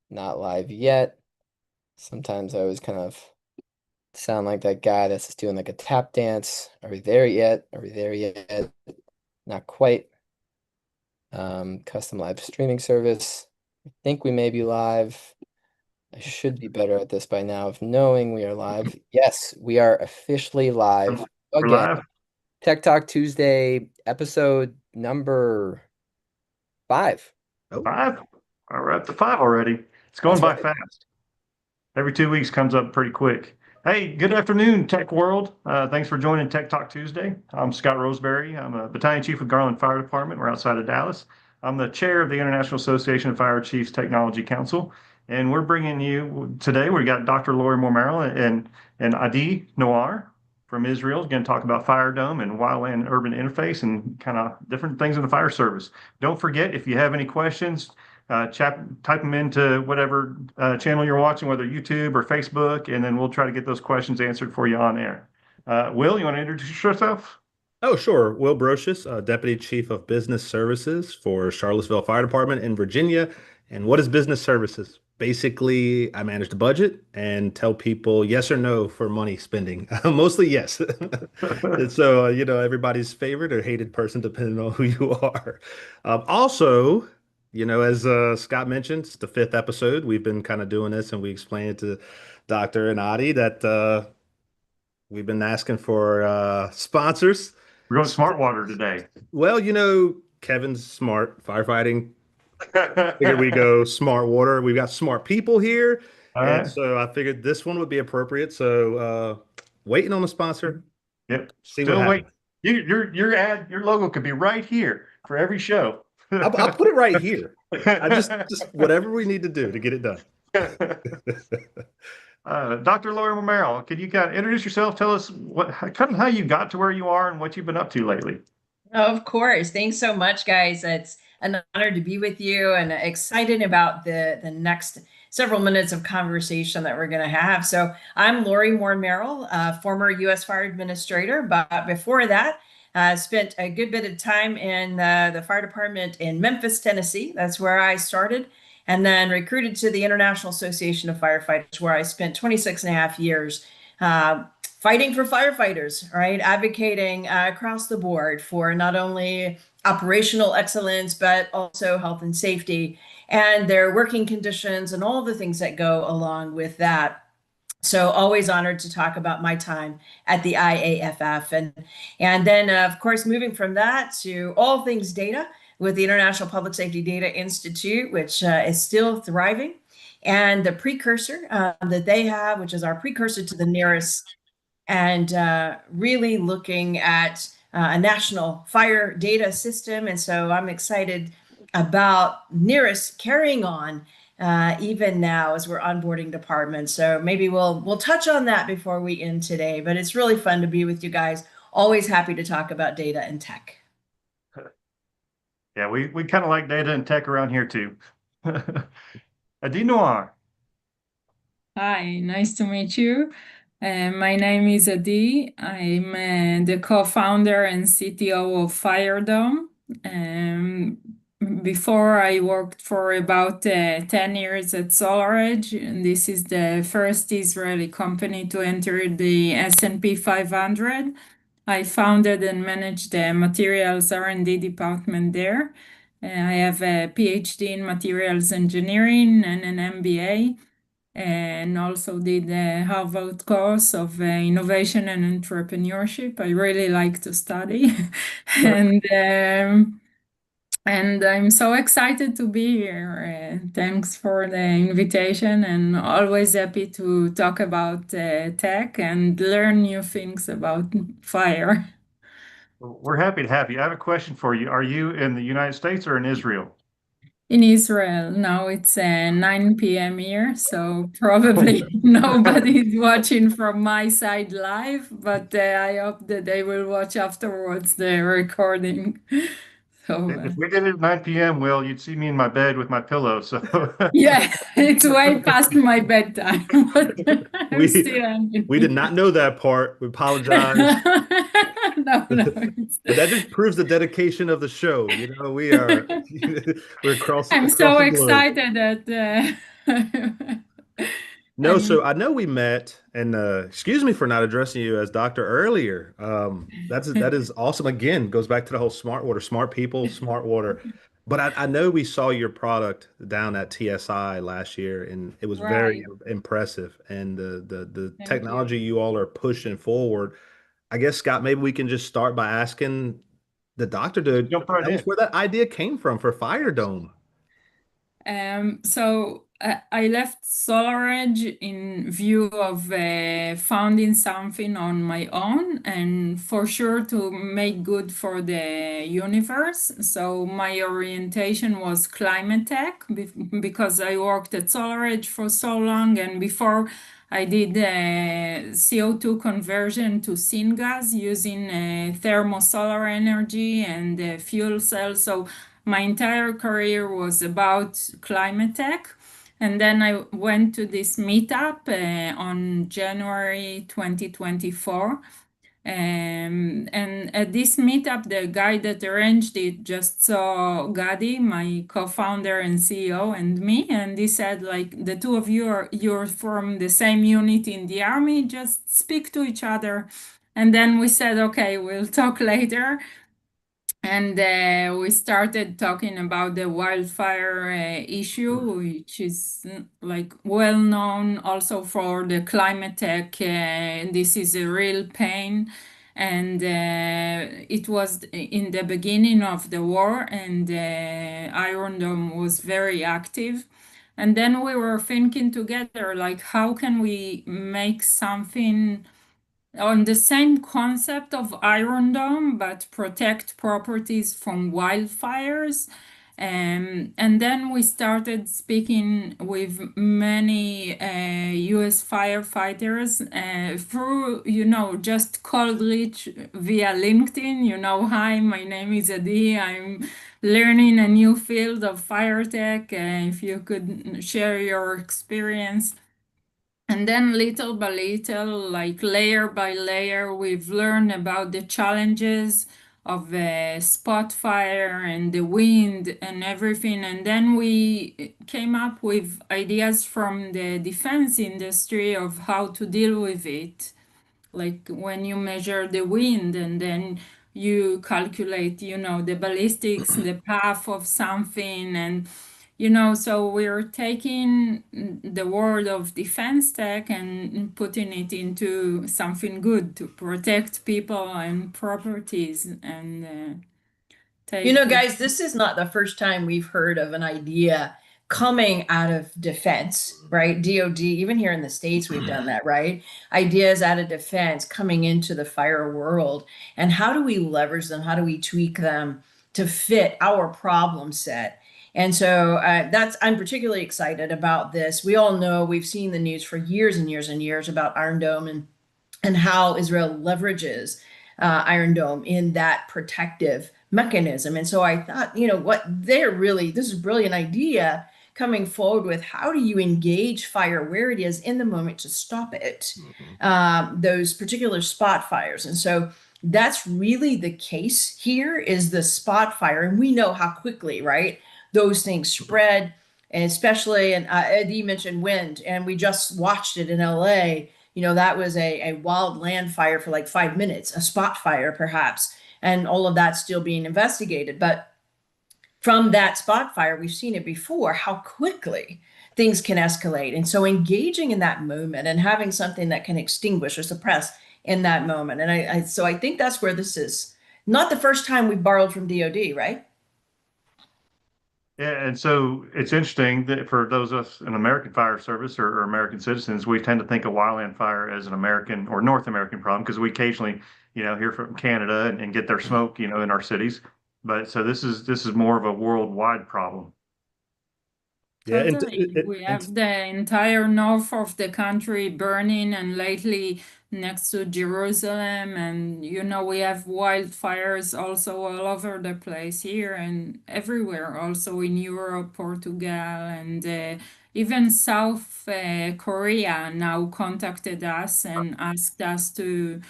not live yet. Sometimes I always kind of sound like that guy that's just doing like a tap dance. Are we there yet? Are we there yet? Not quite. Custom live streaming service. I think we may be live. I should be better at this by now of knowing we are live. Yes, we are officially live We're again. live. Tech Talk Tuesday, episode number 5. Oh, Five. All right, the five already. It's going that's by right. fast. Every 2 weeks comes up pretty quick. Hey, good afternoon, Tech World. Thanks for joining Tech Talk Tuesday. I'm Scott Roseberry. I'm a battalion chief with Garland Fire Department. We're outside of Dallas. I'm the chair of the International Association of Fire Chiefs Technology Council, and we're bringing you today. We got Dr. Lori Moore-Merrell and Adi Noir from Israel. Going to talk about FireDome and wildland urban interface and kind of different things in the fire service. Don't forget, if you have any questions, type them into whatever channel you're watching, whether YouTube or Facebook, and then we'll try to get those questions answered for you on air. Will, you want to introduce yourself? Oh, sure. Will Brocious, Deputy Chief of Business Services for Charlottesville Fire Department in Virginia. And what is business services? Basically, I manage the budget and tell people yes or no for money spending. Mostly yes. And so, everybody's favorite or hated person, depending on who you are. Also, as Scott mentioned, it's the fifth episode. We've been kind of doing this, and we explained it to Dr. and Adi that we've been asking for sponsors. We're going smart water today. Well, Kevin's smart firefighting. Here we All go, smart water. We've got smart people here. And right. so I figured this one would be appropriate. So waiting on the sponsor, Yep. see what Still wait. happens. Your logo could be right here for every show. I'll put it right here. I just whatever we need to do to get it done. Dr. Lori Merrell, could you kind of introduce yourself? Tell us kind of how you got to where you are and what you've been up to lately. Of course. Thanks so much, guys. It's an honor to be with you and excited about the next several minutes of conversation that we're going to have. So I'm Lori Moore-Merrell, former U.S. Fire Administrator, but before that, spent a good bit of time in the fire department in Memphis, Tennessee. That's where I started. And then recruited to the International Association of Firefighters, where I spent 26 and a half years fighting for firefighters, right? Advocating across the board for not only operational excellence, but also health and safety and their working conditions and all the things that go along with that. So always honored to talk about my time at the IAFF. And then, of course, moving from that to all things data with the International Public Safety Data Institute, which is still thriving. And the precursor that they have, which is our precursor to the NEARIS, and really looking at a national fire data system. And so I'm excited about NEARIS carrying on even now as we're onboarding departments. So maybe we'll touch on that before we end today, but it's really fun to be with you guys. Always happy to talk about data and tech. Yeah, we kind of like data and tech around here too. Adi Noir. Hi, nice to meet you. My name is Adi. I'm the co-founder and CTO of FireDome. Before I worked for about 10 years at SolarEdge, and this is the first Israeli company to enter the S&P 500. I founded and managed the materials R&D department there. I have a PhD in materials engineering and an MBA, and also did the Harvard course of innovation and entrepreneurship. I really like to study, and I'm so excited to be here. Thanks for the invitation, and always happy to talk about tech and learn new things about fire. We're happy to have you. I have a question for you. Are you in the United States or in Israel? In Israel, now it's 9 p.m. here, so probably nobody's watching from my side live, but I hope that they will watch afterwards the recording. So, If we did it at 9 p.m., Will, you'd see me in my bed with my pillow. So yeah, it's way past my bedtime, but I'm We still hanging. we did not know that part. We apologize. No, no, But that just proves the dedication of the show. We are we're across I'm across so the globe. excited that No, And so I know we met, and excuse me for not addressing you as doctor earlier. That is awesome. Again, goes back to the whole smart water, smart people, smart water. But I know we saw your product down at TSI last year, and it was very right, impressive. And the thank you. technology you all are pushing forward. I guess, Scott, maybe we can just start by asking the doctor to Jump right tell us in. where that idea came from for FireDome. I left SolarEdge in view of founding something on my own and for sure to make good for the universe. So my orientation was climate tech because I worked at SolarEdge for so long, and before I did CO2 conversion to syngas using thermosolar energy and fuel cells. So my entire career was about climate tech. And then I went to this meetup on January 2024. And at this meetup, the guy that arranged it just saw Gadi, my co-founder and CEO, and me, and he said, like, the two of you you're from the same unit in the army, just speak to each other. And then we said, okay, we'll talk later. And we started talking about the wildfire issue, which is like well known also for the climate tech. This is a real pain. And it was in the beginning of the war, and Iron Dome was very active. And then we were thinking together, like, how can we make something on the same concept of Iron Dome, but protect properties from wildfires. And then we started speaking with many US firefighters through, just cold reach via LinkedIn. Hi, my name is Adi. I'm learning a new field of fire tech. If you could share your experience. And then little by little, like layer by layer, we've learned about the challenges of spot fire and the wind and everything. And then we came up with ideas from the defense industry of how to deal with it. Like when you measure the wind and then you calculate, the ballistics, the path of something, and so we're taking the world of defense tech and putting it into something good to protect people and properties and take it. Guys, this is not the first time we've heard of an idea coming out of defense, right? DoD, even here in the States, we've done that, right? Ideas out of defense coming into the fire world. And how do we leverage them? How do we tweak them to fit our problem set? And so I'm particularly excited about this. We all know we've seen the news for years and years and years about Iron Dome and how Israel leverages Iron Dome in that protective mechanism. And so I thought, this is a brilliant idea coming forward with how do you engage fire where it is in the moment to stop it, those particular spot fires. And so that's really the case here is the spot fire. And we know how quickly, right, those things spread, and especially, and Eddie mentioned wind, and we just watched it in LA. That was a wild land fire for like 5 minutes, a spot fire perhaps, and all of that's still being investigated. But from that spot fire, we've seen it before, how quickly things can escalate. And so engaging in that moment and having something that can extinguish or suppress in that moment. And so I think that's where this is not the first time we've borrowed from DoD, right? Yeah, and so it's interesting that for those of us in American fire service or American citizens, we tend to think of wildland fire as an American or North American problem because we occasionally, hear from Canada and get their smoke, in our cities. But so this is more of a worldwide problem. Yeah, Totally. We have the entire north of the country burning, and lately next to Jerusalem. And, we have wildfires also all over the place here and everywhere, also in Europe, Portugal, and even South Korea now contacted us and asked us to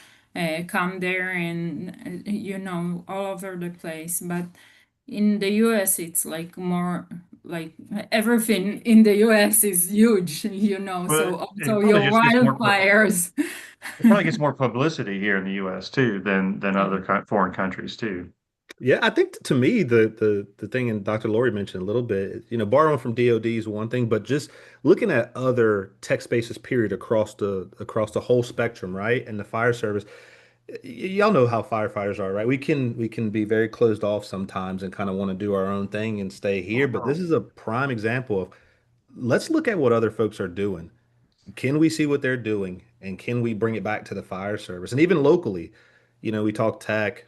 come there and, all over the place. But in the US, it's like more like everything in the US is huge, you know, Well, so it also probably your just gets more wildfires. it probably gets more publicity here in the U.S. too than other foreign countries too. Yeah, I think to me the thing, and Dr. Lori mentioned a little bit, borrowing from DoD is one thing, but just looking at other tech spaces, period, across the whole spectrum, right? And the fire service, y'all know how firefighters are, right? We can be very closed off sometimes and kind of want to do our own thing and stay here, but this is a prime example of let's look at what other folks are doing. Can we see what they're doing, and can we bring it back to the fire service? And even locally, we talk tech.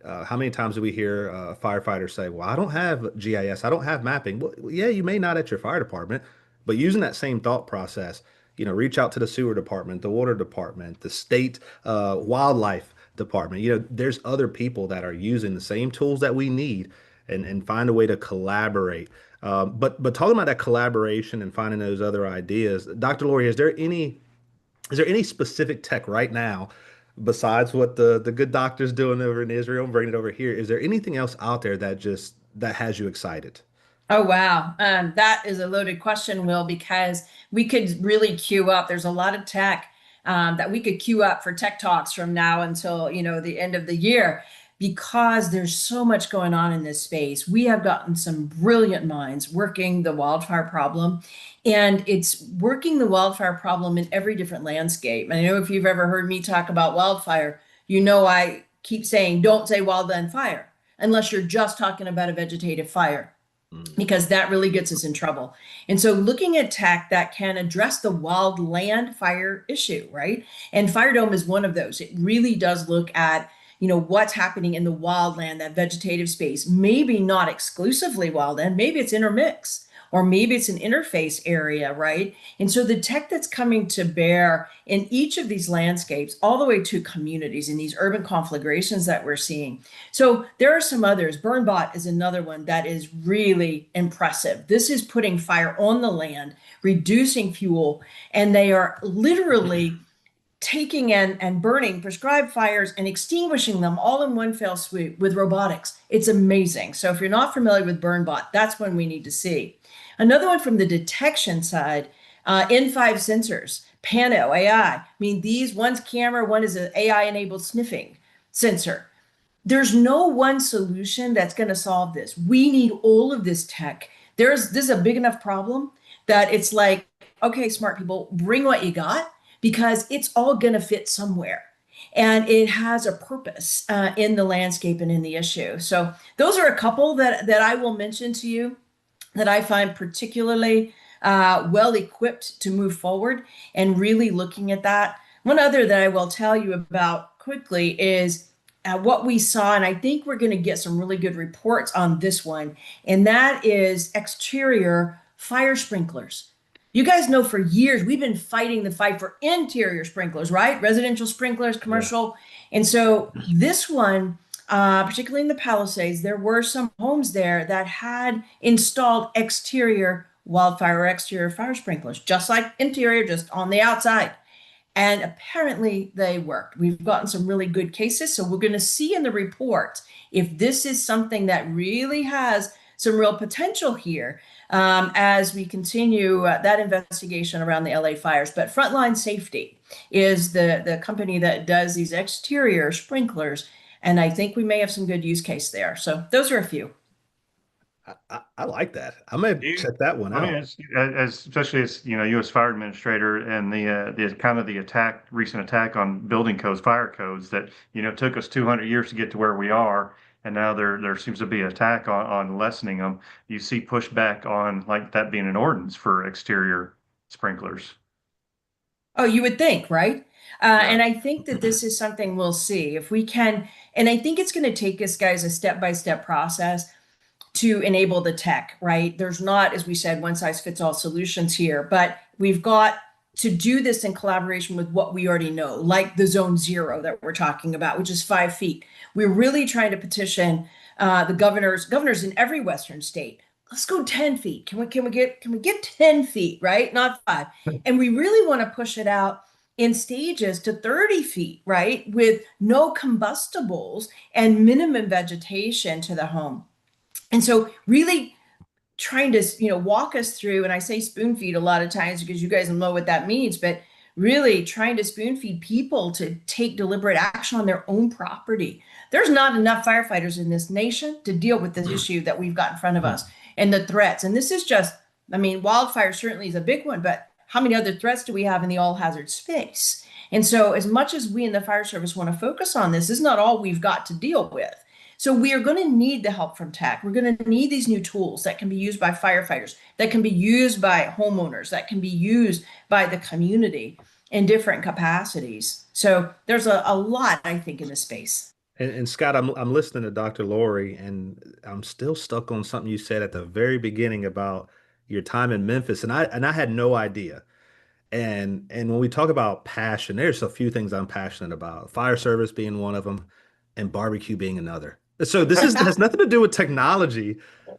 How many times do we hear firefighters say, "Well, I don't have GIS, I don't have mapping." Well, yeah, you may not at your fire department, but using that same thought process, reach out to the sewer department, the water department, the state wildlife department. There's other people that are using the same tools that we need, and find a way to collaborate. But talking about that collaboration and finding those other ideas, Dr. Lori, is there any specific tech right now besides what the good doctor's doing over in Israel and bringing it over here? Is there anything else out there that has you excited? Oh, wow. That is a loaded question, Will, because we could really queue up. There's a lot of tech that we could queue up for tech talks from now until, the end of the year, because there's so much going on in this space. We have gotten some brilliant minds working the wildfire problem, and it's working the wildfire problem in every different landscape. And I know if you've ever heard me talk about wildfire, I keep saying, don't say wildland fire unless you're just talking about a vegetative fire, because that really gets us in trouble. And so looking at tech that can address the wild land fire issue, right? And FireDome is one of those. It really does look at, what's happening in the wildland, that vegetative space, maybe not exclusively wildland, maybe it's intermix, or maybe it's an interface area, right? And so the tech that's coming to bear in each of these landscapes, all the way to communities in these urban conflagrations that we're seeing. So there are some others. BurnBot is another one that is really impressive. This is putting fire on the land, reducing fuel, and they are literally taking and burning prescribed fires and extinguishing them all in one fell swoop with robotics. It's amazing. So if you're not familiar with BurnBot, that's one we need to see. Another one from the detection side, N5 sensors, Pano AI. I mean, one's camera, one is an AI-enabled sniffing sensor. There's no one solution that's going to solve this. We need all of this tech. This is a big enough problem that it's like, okay, smart people, bring what you got, because it's all going to fit somewhere. And it has a purpose in the landscape and in the issue. So those are a couple that I will mention to you that I find particularly well equipped to move forward and really looking at that. One other that I will tell you about quickly is what we saw, and I think we're going to get some really good reports on this one, and that is exterior fire sprinklers. You guys know for years we've been fighting the fight for interior sprinklers, right? Residential sprinklers, commercial. Yeah. And so this one, particularly in the Palisades, there were some homes there that had installed exterior wildfire or exterior fire sprinklers, just like interior, just on the outside. And apparently they worked. We've gotten some really good cases. So we're going to see in the report if this is something that really has some real potential here as we continue that investigation around the LA fires. But Frontline Safety is the company that does these exterior sprinklers. And I think we may have some good use case there. So those are a few. I like that. I may check that one I mean, out. especially as U.S. Fire Administrator, and the kind of the recent attack on building codes, fire codes that took us 200 years to get to where we are, and now there seems to be an attack on lessening them. You see pushback on like that being an ordinance for exterior sprinklers. Oh, you would think, right? Yeah. And I think that this is something we'll see if we can. And I think it's going to take us, guys, a step-by-step process to enable the tech, right? There's not, as we said, one size fits all solutions here, but we've got to do this in collaboration with what we already know, like the zone 0 that we're talking about, which is 5 feet. We're really trying to petition the governors in every Western state. Let's go 10 feet. Can we get 10 feet, right? Not 5. And we really want to push it out in stages to 30 feet, right? With no combustibles and minimum vegetation to the home. And so really trying to, walk us through, and I say spoon feed a lot of times because you guys know what that means, but really trying to spoon feed people to take deliberate action on their own property. There's not enough firefighters in this nation to deal with this issue that we've got in front of us and the threats. And this is just, I mean, wildfire certainly is a big one, but how many other threats do we have in the all hazard space? And so, as much as we in the fire service want to focus on this is not all we've got to deal with. So we are going to need the help from tech. We're going to need these new tools that can be used by firefighters, that can be used by homeowners, that can be used by the community in different capacities. So there's a lot, I think, in this space. And Scott, I'm listening to Dr. Lori, and I'm still stuck on something you said at the very beginning about your time in Memphis, and I had no idea. And when we talk about passion, there's a few things I'm passionate about. Fire service being one of them, and barbecue being another. So this has nothing to do with technology,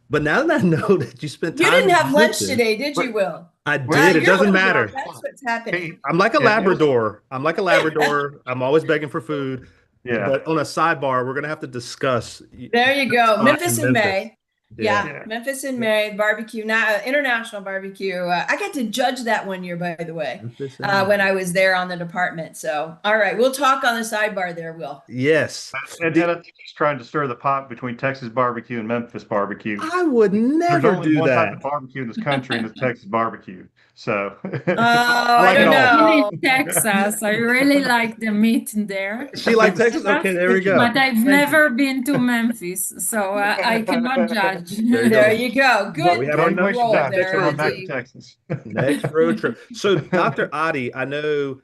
but now that I know that you spent You time didn't in have lunch Memphis, today, did you, Will? I did. It You're doesn't looking matter. up. That's what's happening. I'm like a Yeah, Labrador. I'm like a Labrador. I'm always begging for food. yeah. But on a sidebar, we're gonna have to discuss There you go. time Memphis in Memphis. May. Yeah. Yeah, Memphis in May, barbecue, now international barbecue. I got to judge that one year, by the way, Memphis when I was there on the department. So, all right, we'll talk on the sidebar there, Will. Yes. And I think he's trying to stir the pot between Texas barbecue and Memphis barbecue. I would There's never only do one type that. of barbecue in this country, and it's Texas barbecue. So Oh, I I like it don't all. know. In Texas, I really like the meat there. She like Texas? Okay, there we go. But I've never been to Memphis, so I cannot judge. There you There go. you go. Well, we Good have our Graduation roll time. there, Going back to Ozzy. Texas. Next road trip. So, Dr. Adi, I know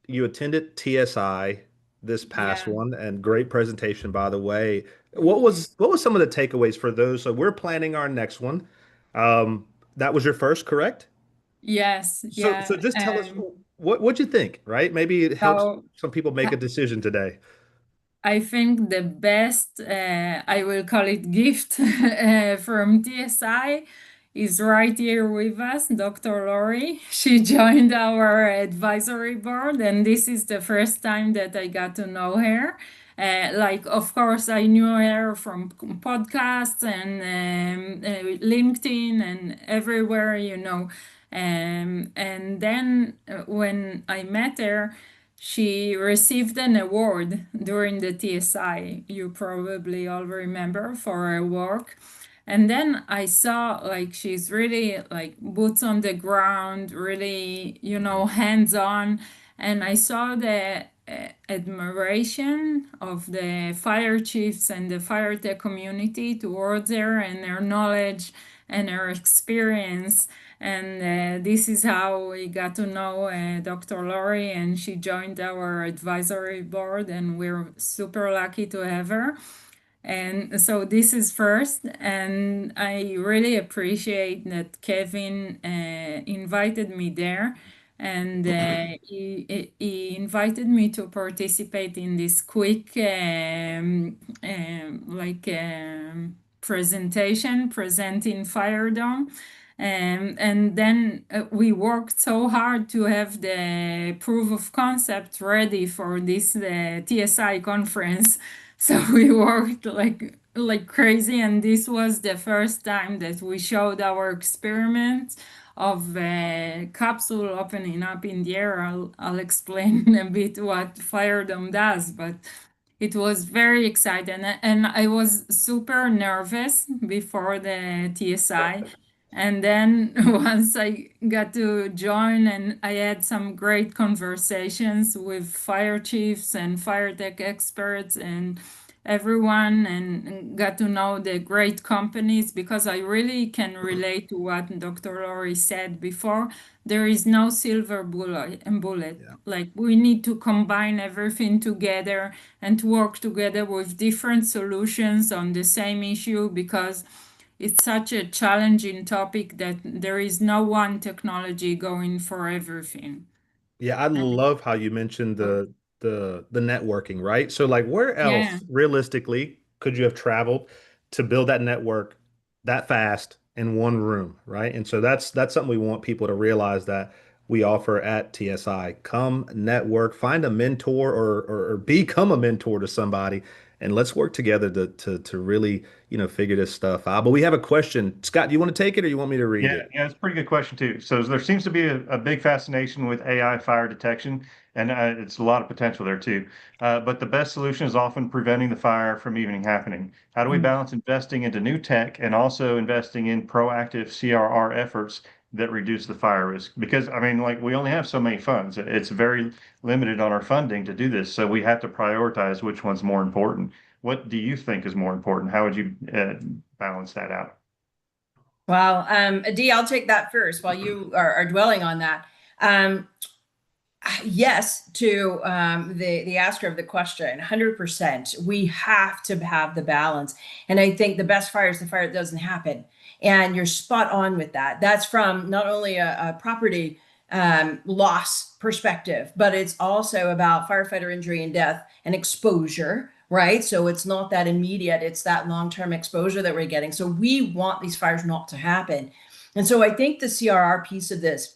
you attended TSI this past Yeah. one, and great presentation, by the way. What was some of the takeaways for those? So we're planning our next one. That was your first, correct? Yes, So yeah. so just tell us what'd you think, right? Maybe it helps So some people make a decision today. I think the best, I will call it gift from TSI is right here with us, Dr. Lori. She joined our advisory board, and this is the first time that I got to know her. Like, of course, I knew her from podcasts and LinkedIn and everywhere, you know. And then when I met her, she received an award during the TSI, you probably all remember, for her work. And then I saw like she's really like boots on the ground, really, you know, hands-on. And I saw the admiration of the fire chiefs and the fire tech community towards her and her knowledge and her experience. And this is how we got to know Dr. Lori, and she joined our advisory board, and we're super lucky to have her. And so this is first, and I really appreciate that Kevin invited me there, and he invited me to participate in this quick presentation presenting FireDome. And then we worked so hard to have the proof of concept ready for this TSI conference. So we worked like crazy, and this was the first time that we showed our experiment of a capsule opening up in the air. I'll explain a bit what FireDome does, but it was very exciting, and I was super nervous before the TSI. And then once I got to join, and I had some great conversations with fire chiefs and fire tech experts and everyone, and got to know the great companies, because I really can relate to what Dr. Lori said before. There is no silver bullet. Yeah. Like, we need to combine everything together and to work together with different solutions on the same issue, because it's such a challenging topic that there is no one technology going for everything. Yeah, I love how you mentioned the networking, right? So like where Yeah. else realistically could you have traveled to build that network that fast in one room, right? And so that's something we want people to realize that we offer at TSI. Come network, find a mentor or become a mentor to somebody and let's work together to really, figure this stuff out. But we have a question. Scott, do you want to take it or you want me to read Yeah, it? yeah, it's a pretty good question too. So there seems to be a big fascination with AI fire detection, and it's a lot of potential there too. But the best solution is often preventing the fire from even happening. How do we balance investing into new tech and also investing in proactive CRR efforts that reduce the fire risk? Because I mean, like we only have so many funds. It's very limited on our funding to do this, so we have to prioritize which one's more important. What do you think is more important? How would you balance that out? Well, Dee, I'll take that first while you are dwelling on that. Yes, to the asker of the question, 100%. We have to have the balance. And I think the best fire is the fire that doesn't happen. And you're spot on with that. That's from not only a property loss perspective, but it's also about firefighter injury and death and exposure, right? So it's not that immediate, it's that long-term exposure that we're getting. So we want these fires not to happen. And so I think the CRR piece of this,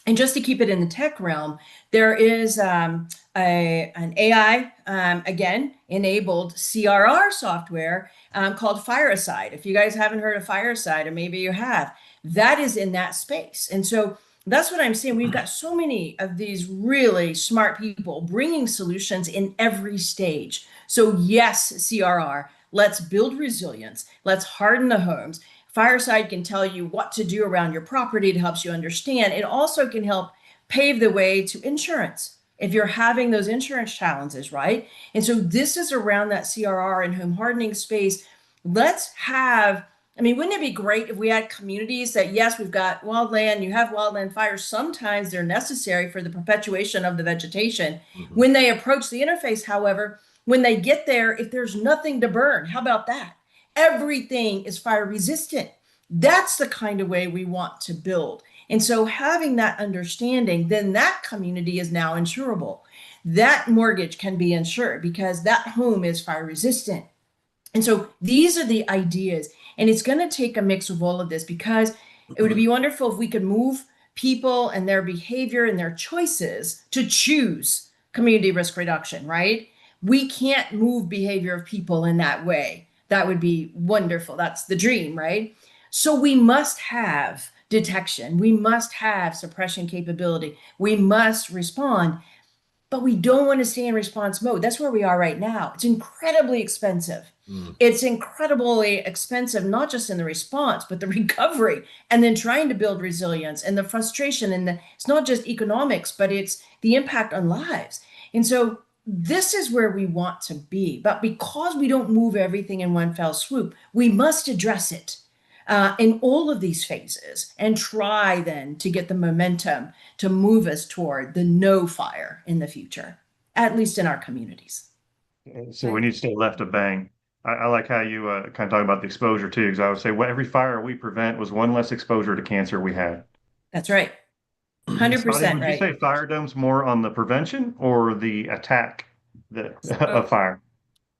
and just to keep it in the tech realm, there is an AI, again, enabled CRR software called Fireside. If you guys haven't heard of Fireside, or maybe you have, that is in that space. And so that's what I'm saying. We've got so many of these really smart people bringing solutions in every stage. So yes, CRR, let's build resilience. Let's harden the homes. Fireside can tell you what to do around your property. It helps you understand. It also can help pave the way to insurance if you're having those insurance challenges, right? And so this is around that CRR and home hardening space. Let's have, I mean, wouldn't it be great if we had communities that, yes, we've got wildland, you have wildland fires. Sometimes they're necessary for the perpetuation of the vegetation. When they approach the interface, however, when they get there, if there's nothing to burn, how about that? Everything is fire resistant. That's the kind of way we want to build. And so having that understanding, then that community is now insurable. That mortgage can be insured because that home is fire resistant. And so these are the ideas. And it's going to take a mix of all of this, because it would be wonderful if we could move people and their behavior and their choices to choose community risk reduction, right? We can't move behavior of people in that way. That would be wonderful. That's the dream, right? So we must have detection. We must have suppression capability. We must respond, but we don't want to stay in response mode. That's where we are right now. It's incredibly expensive. It's incredibly expensive, not just in the response, but the recovery, and then trying to build resilience and the frustration. And it's not just economics, but it's the impact on lives. And so this is where we want to be. But because we don't move everything in one fell swoop, we must address it in all of these phases and try then to get the momentum to move us toward the no fire in the future, at least in our communities. So we need to stay left of bang. I like how you kind of talk about the exposure too, because I would say, well, every fire we prevent was one less exposure to cancer we had. That's right. Scotty, 100% would you right. say FireDome's more on the prevention or the attack of fire?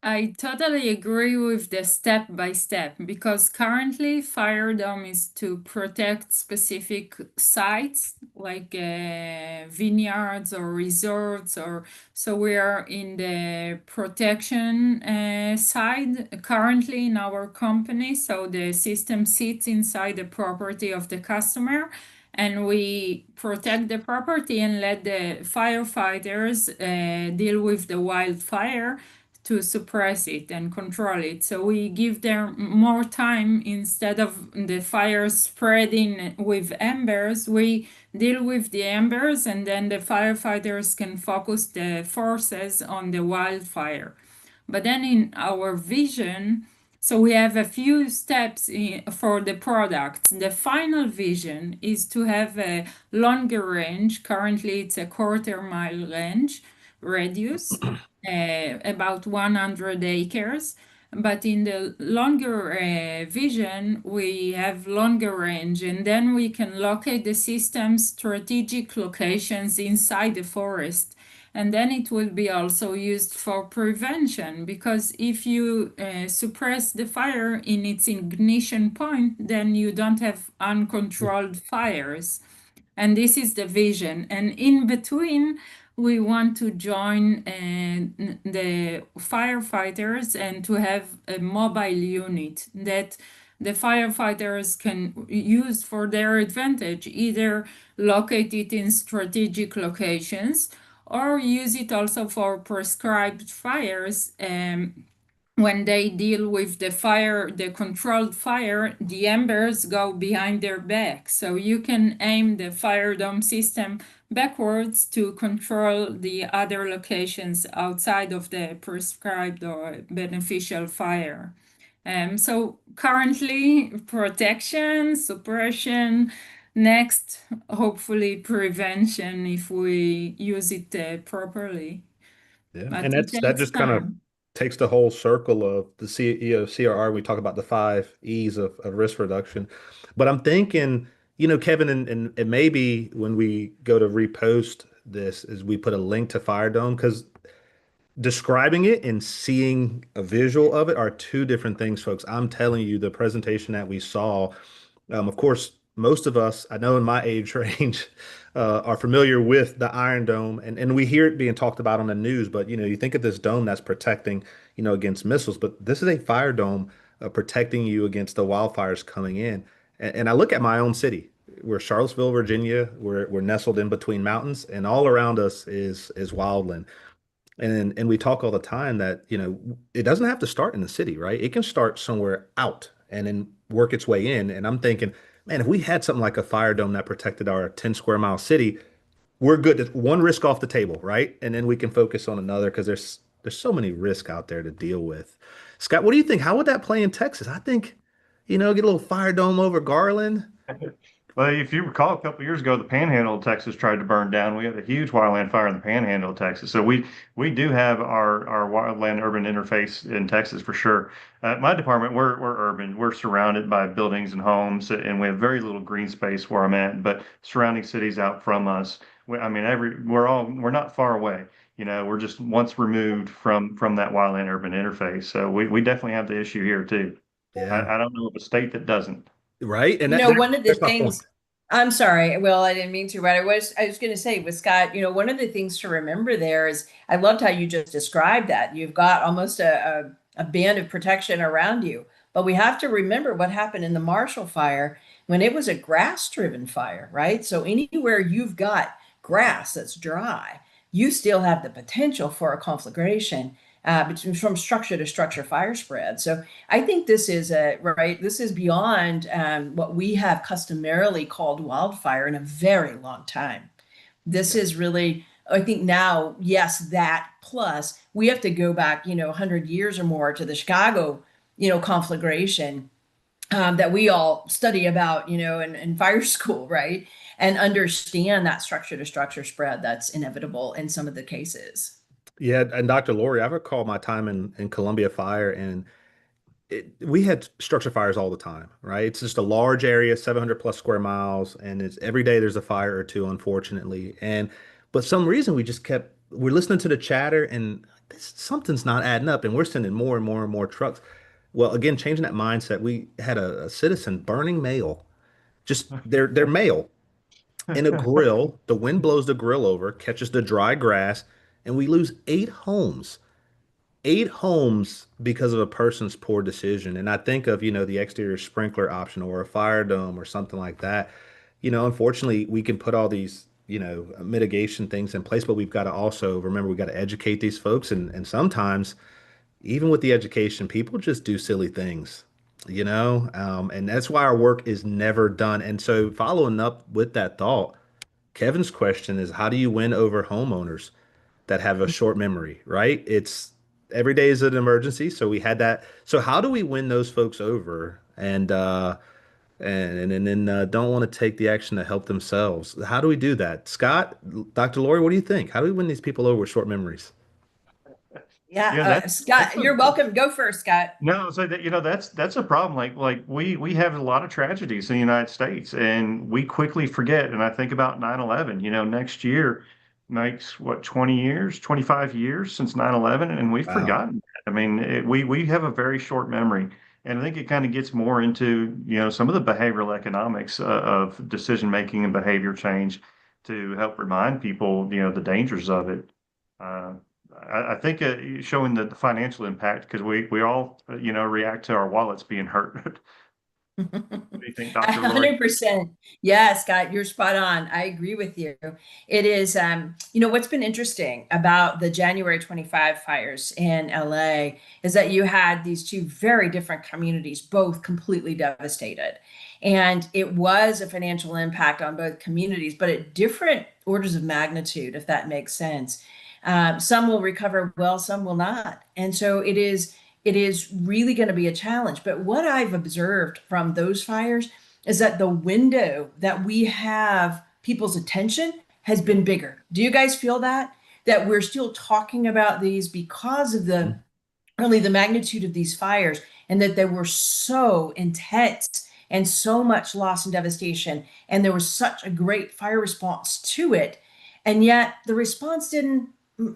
I totally agree with the step by step, because currently FireDome is to protect specific sites like vineyards or resorts, or so we are in the protection side currently in our company. So the system sits inside the property of the customer, and we protect the property and let the firefighters deal with the wildfire to suppress it and control it. So we give them more time. Instead of the fire spreading with embers, we deal with the embers, and then the firefighters can focus the forces on the wildfire. But then in our vision, so we have a few steps for the product. The final vision is to have a longer range. Currently it's a quarter-mile range radius, about 100 acres. But in the longer vision, we have longer range, and then we can locate the system's strategic locations inside the forest. And then it will be also used for prevention, because if you suppress the fire in its ignition point, then you don't have uncontrolled fires. And this is the vision. And in between, we want to join the firefighters and to have a mobile unit that the firefighters can use for their advantage, either locate it in strategic locations or use it also for prescribed fires. When they deal with the fire, the controlled fire, the embers go behind their back. So you can aim the FireDome system backwards to control the other locations outside of the prescribed or beneficial fire. So currently, protection, suppression, next, hopefully prevention if we use it properly. Yeah, But and it that takes just kind of time. takes the whole circle of the CRR. We talk about the 5 E's of risk reduction, but I'm thinking, Kevin, and maybe when we go to repost this, is we put a link to FireDome because describing it and seeing a visual of it are two different things, folks. I'm telling you, the presentation that we saw, of course, most of us, I know in my age range, are familiar with the Iron Dome, and we hear it being talked about on the news. But you think of this dome that's protecting, against missiles, but this is a fire dome protecting you against the wildfires coming in. And I look at my own city. We're Charlottesville, Virginia. We're nestled in between mountains, and all around us is wildland. And we talk all the time that, it doesn't have to start in the city, right? It can start somewhere out and then work its way in. And I'm thinking, man, if we had something like a fire dome that protected our 10 square mile city, we're good. One risk off the table, right? And then we can focus on another because there's so many risks out there to deal with. Scott, what do you think? How would that play in Texas? I think, get a little fire dome over Garland. Well, if you recall, a couple of years ago, the Panhandle of Texas tried to burn down. We had a huge wildland fire in the Panhandle of Texas. So we do have our wildland urban interface in Texas for sure. My department, we're urban. We're surrounded by buildings and homes, and we have very little green space where I'm at. But surrounding cities out from us, I mean, we're not far away. We're just once removed from that wildland urban interface. So we definitely have the issue here too. Yeah. I don't know of a state that doesn't. Right. And One of the that's my point. things, I'm sorry, Will, I didn't mean to, but I was going to say with Scott, one of the things to remember there is I loved how you just described that. You've got almost a band of protection around you, but we have to remember what happened in the Marshall Fire when it was a grass-driven fire, right? So anywhere you've got grass that's dry, you still have the potential for a conflagration from structure to structure fire spread. So I think this is right. This is beyond what we have customarily called wildfire in a very long time. This Yeah. is really, I think now, yes, that plus we have to go back, 100 years or more to the Chicago, conflagration that we all study about, in fire school, right? And understand that structure to structure spread that's inevitable in some of the cases. Yeah, and Dr. Lori, I recall my time in Columbia Fire, and we had structure fires all the time, right? It's just a large area, 700 plus square miles, and it's every day there's a fire or two, unfortunately. But some reason we're listening to the chatter, and something's not adding up, and we're sending more and more and more trucks. Well, again, changing that mindset, we had a citizen burning mail, just their mail in a grill. The wind blows the grill over, catches the dry grass, and we lose 8 homes. 8 homes because of a person's poor decision. And I think of, the exterior sprinkler option or a fire dome or something like that. Unfortunately, we can put all these, mitigation things in place, but we've got to also remember we got to educate these folks. And sometimes, even with the education, people just do silly things, and that's why our work is never done. And so, following up with that thought, Kevin's question is, how do you win over homeowners that have a short memory, right? It's every day is an emergency. So we had that. So how do we win those folks over and then don't want to take the action to help themselves? How do we do that? Scott, Dr. Lori, what do you think? How do we win these people over with short memories? Yeah, Yeah, that's Scott, you're welcome. Go first, Scott. no, so that that's a problem. Like we have a lot of tragedies in the United States, and we quickly forget. And I think about 9/11. Next year makes what 20 years, 25 years since 9/11, and we've Wow. forgotten that. I mean, we have a very short memory, and I think it kind of gets more into some of the behavioral economics of decision making and behavior change. to help remind people, the dangers of it. Uh, I think showing the financial impact, because we all, react to our wallets being hurt. What do you think, Dr. Lori? 100%. Yeah, Scott, you're spot on. I agree with you. It is, what's been interesting about the January 25 fires in LA is that you had these two very different communities, both completely devastated. And it was a financial impact on both communities, but at different orders of magnitude, if that makes sense. Some will recover well, some will not. And so it is really going to be a challenge. But what I've observed from those fires is that the window that we have people's attention has been bigger. Do you guys feel that? That we're still talking about these because of the magnitude of these fires, and that they were so intense and so much loss and devastation, and there was such a great fire response to it, and yet the response didn't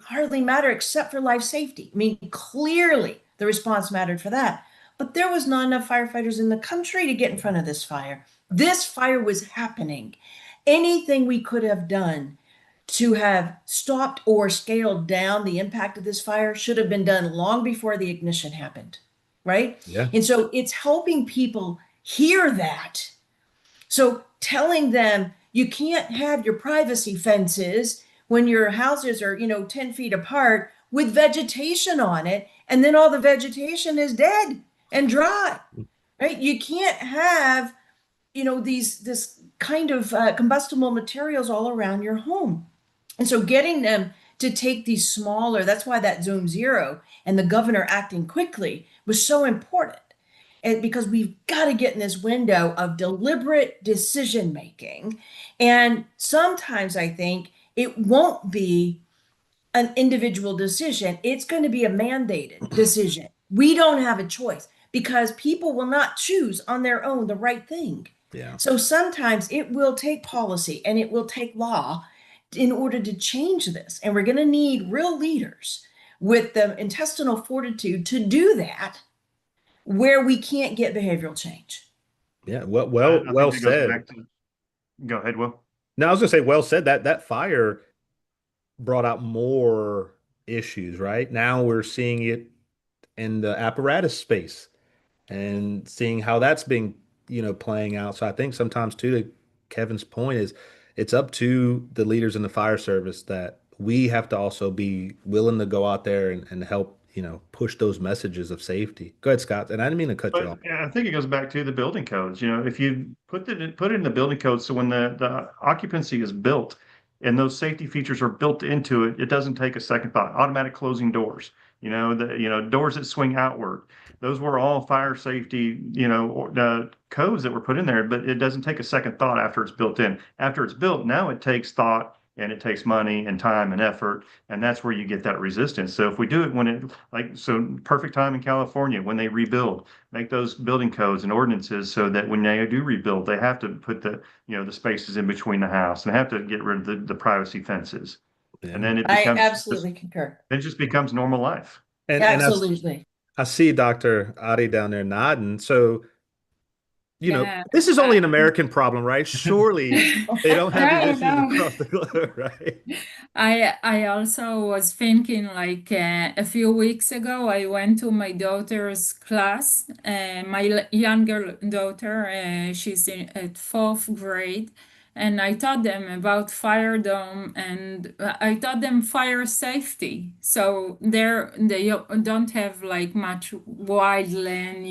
hardly matter except for life safety. I mean, clearly the response mattered for that, but there was not enough firefighters in the country to get in front of this fire. This fire was happening. Anything we could have done to have stopped or scaled down the impact of this fire should have been done long before the ignition happened, right? Yeah. And so it's helping people hear that. So telling them you can't have your privacy fences when your houses are, 10 feet apart with vegetation on it, and then all the vegetation is dead and dry, right? You can't have, this kind of combustible materials all around your home. And so getting them to take these smaller, that's why that zone zero and the governor acting quickly was so important. And because we've got to get in this window of deliberate decision making. And sometimes I think it won't be an individual decision. It's going to be a mandated decision. We don't have a choice because people will not choose on their own the right thing. Yeah. So sometimes it will take policy and it will take law in order to change this. And we're going to need real leaders with the intestinal fortitude to do that where we can't get behavioral change. Yeah. I Well think it goes said. back to, go ahead, Will. No, I was gonna say, well said. That fire brought out more issues, right? Now we're seeing it in the apparatus space and seeing how that's being, playing out. So I think sometimes too, to Kevin's point is it's up to the leaders in the fire service that we have to also be willing to go out there and help, push those messages of safety. Go ahead, Scott. And I didn't mean to cut you But off. I think it goes back to the building codes. If you put it in the building code, so when the occupancy is built and those safety features are built into it, it doesn't take a second thought. Automatic closing doors, doors that swing outward. Those were all fire safety, codes that were put in there, but it doesn't take a second thought after it's built in. After it's built, now it takes thought and it takes money and time and effort, and that's where you get that resistance. So if we do it perfect time in California when they rebuild, make those building codes and ordinances so that when they do rebuild, they have to put the spaces in between the house and have to get rid of the privacy fences. Yeah. And then I absolutely concur. it just becomes normal life. And Absolutely. I see Dr. Adi down there nodding. So, Yeah. this is only an American problem, right? Surely they don't have these No, issues no. across the globe, right? I also was thinking like a few weeks ago, I went to my daughter's class. My younger daughter, she's at fourth grade, and I taught them about FireDome and I taught them fire safety. So they don't have like much wild land.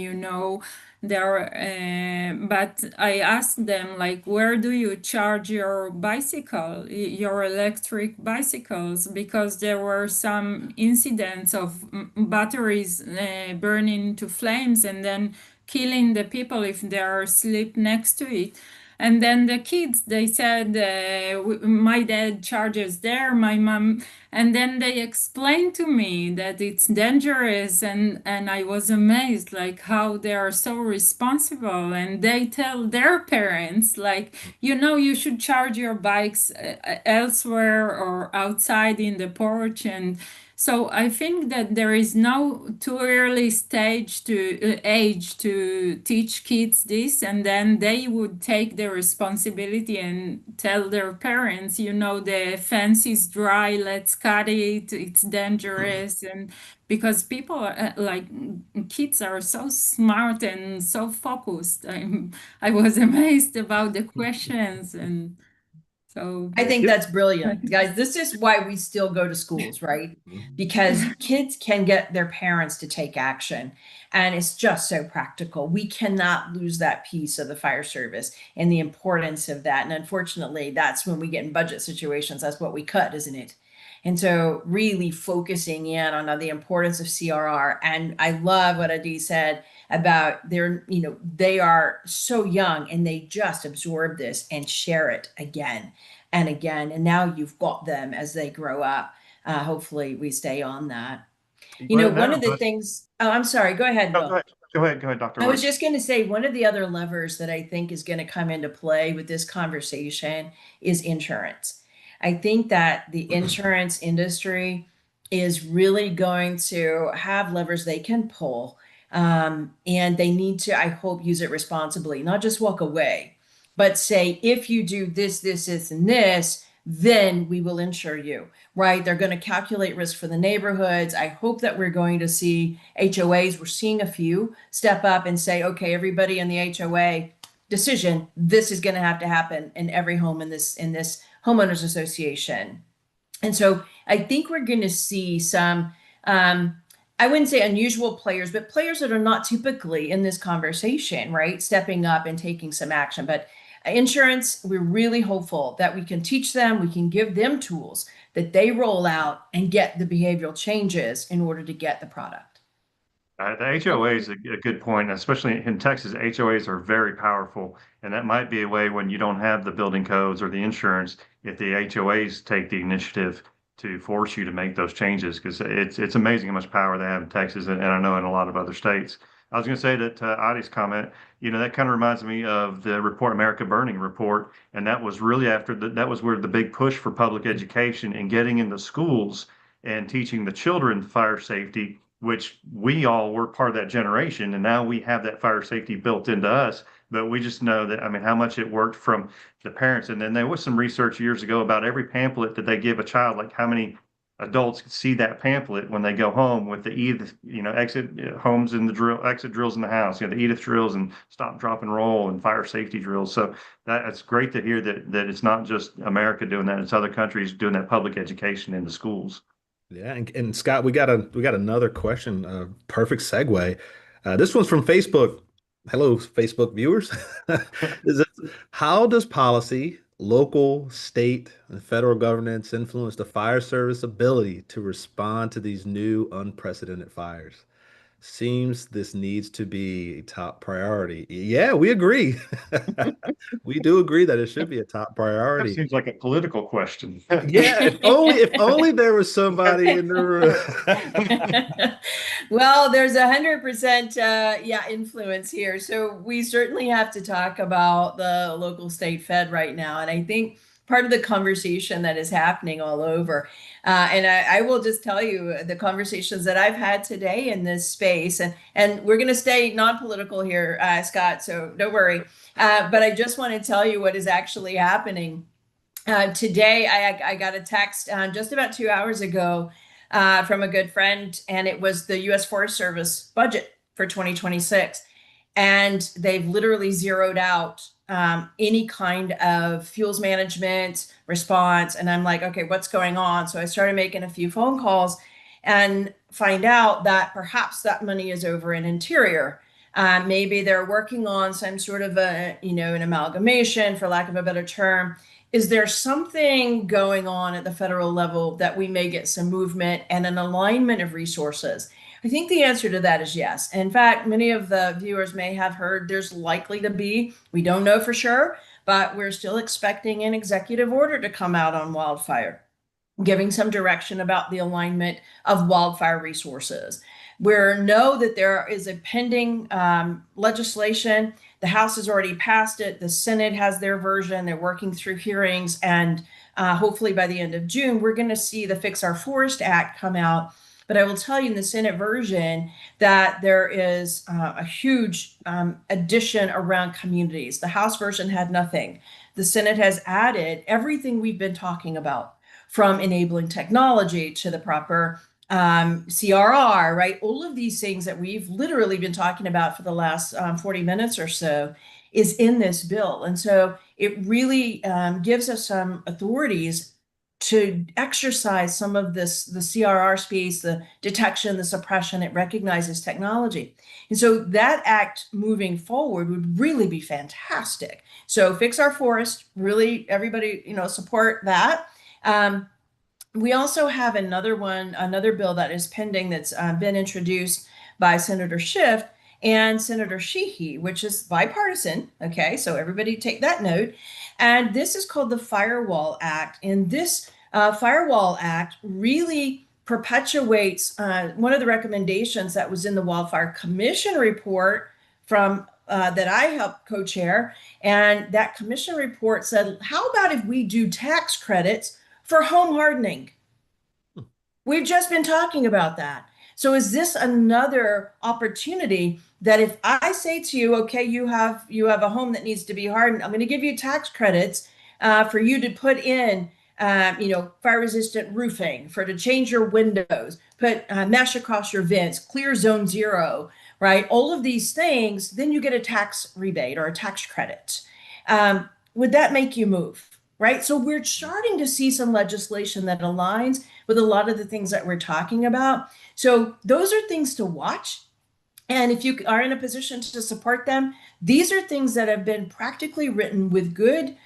But I asked them like, where do you charge your your electric bicycles? Because there were some incidents of batteries burning to flames and then killing the people if they are asleep next to it. And then the kids, they said, my dad charges there, my mom. And then they explained to me that it's dangerous. And I was amazed, like how they are so responsible. And they tell their parents, like, you should charge your bikes elsewhere or outside in the porch. And So I think that there is no too early stage to age to teach kids this, and then they would take the responsibility and tell their parents, you know, the fence is dry, let's cut it, it's dangerous. And because people like kids are so smart and so focused. I was amazed about the questions, and so I think Yep. that's brilliant, guys. This is why we still go to schools, right? Because kids can get their parents to take action, and it's just so practical. We cannot lose that piece of the fire service and the importance of that. And unfortunately, that's when we get in budget situations, that's what we cut, isn't it? And so really focusing in on the importance of CRR. And I love what Adi said about their, you know, they are so young and they just absorb this and share it again and again. And now you've got them as they grow up. Hopefully we stay on that. You know, Right one now, of the things, oh, I'm sorry, go ahead, no, go Will. ahead. Go ahead, Dr. I was Rose. just going to say one of the other levers that I think is going to come into play with this conversation is insurance. I think that the insurance industry is really going to have levers they can pull. And they need to, I hope, use it responsibly, not just walk away, but say, if you do this, and this, then we will insure you, right? They're going to calculate risk for the neighborhoods. I hope that we're going to see HOAs. We're seeing a few step up and say, okay, everybody in the HOA decision, this is going to have to happen in every home in this homeowners association. And so I think we're going to see some, I wouldn't say unusual players, but players that are not typically in this conversation, right? Stepping up and taking some action. But insurance, we're really hopeful that we can teach them, we can give them tools that they roll out and get the behavioral changes in order to get the product. The HOA is a good point, especially in Texas. HOAs are very powerful, and that might be a way when you don't have the building codes or the insurance, if the HOAs take the initiative to force you to make those changes, because it's amazing how much power they have in Texas, and I know in a lot of other states. I was going to say that Adi's comment, you know, that kind of reminds me of the Report America Burning report, and that was really after that was where the big push for public education and getting into schools and teaching the children fire safety, which we all were part of that generation, and now we have that fire safety built into us. But we just know that, I mean, how much it worked from the parents. And then there was some research years ago about every pamphlet that they give a child, like how many adults see that pamphlet when they go home with the Edith, you know, exit homes in the drill, exit drills in the house, you know, the Edith drills and stop, drop, and roll and fire safety drills. So that's great to hear that it's not just America doing that; it's other countries doing that public education in the schools. Yeah, and Scott, we got another question. Perfect segue. This one's from Facebook. Hello, Facebook viewers. Is it, how does policy, local, state, and federal governance influence the fire service ability to respond to these new unprecedented fires? Seems this needs to be a top priority. Yeah, we agree. We do agree that it should be a top That priority. seems like a political question. Yeah, if only there was somebody in the room. Well, there's 100% yeah, influence here. So we certainly have to talk about the local, state, fed right now. And I think part of the conversation that is happening all over, and I will just tell you the conversations that I've had today in this space, and we're going to stay non-political here, Scott, so don't worry. But I just want to tell you what is actually happening. Today, I got a text just about 2 hours ago from a good friend, and it was the U.S. Forest Service budget for 2026. And they've literally zeroed out any kind of fuels management response. And I'm like, okay, what's going on? So I started making a few phone calls and find out that perhaps that money is over in Interior. Maybe they're working on some sort of a, you know, an amalgamation, for lack of a better term. Is there something going on at the federal level that we may get some movement and an alignment of resources? I think the answer to that is yes. In fact, many of the viewers may have heard there's likely to be, we don't know for sure, but we're still expecting an executive order to come out on wildfire, giving some direction about the alignment of wildfire resources. We know that there is a pending legislation. The House has already passed it. The Senate has their version. They're working through hearings, and hopefully by the end of June, we're going to see the Fix Our Forest Act come out. But I will tell you in the Senate version that there is a huge addition around communities. The House version had nothing. The Senate has added everything we've been talking about, from enabling technology to the proper CRR, right? All of these things that we've literally been talking about for the last 40 minutes or so is in this bill. And so it really gives us some authorities to exercise some of this, the CRR space, the detection, the suppression. It recognizes technology. And so that act moving forward would really be fantastic. So Fix Our Forest, really everybody, support that. We also have another bill that is pending that's been introduced by Senator Schiff and Senator Sheehy, which is bipartisan. Okay, so everybody take that note. And this is called the Firewall Act. And this Firewall Act really perpetuates one of the recommendations that was in the Wildfire Commission report from that I helped co-chair. And that commission report said, how about if we do tax credits for home hardening? We've just been talking about that. So is this another opportunity that if I say to you, okay, you have a home that needs to be hardened, I'm going to give you tax credits for you to put in, fire resistant roofing, to change your windows, put mesh across your vents, clear zone 0, right? All of these things, then you get a tax rebate or a tax credit. Would that make you move? Right. So we're starting to see some legislation that aligns with a lot of the things that we're talking about. So those are things to watch. And if you are in a position to support them, these are things that have been practically written with good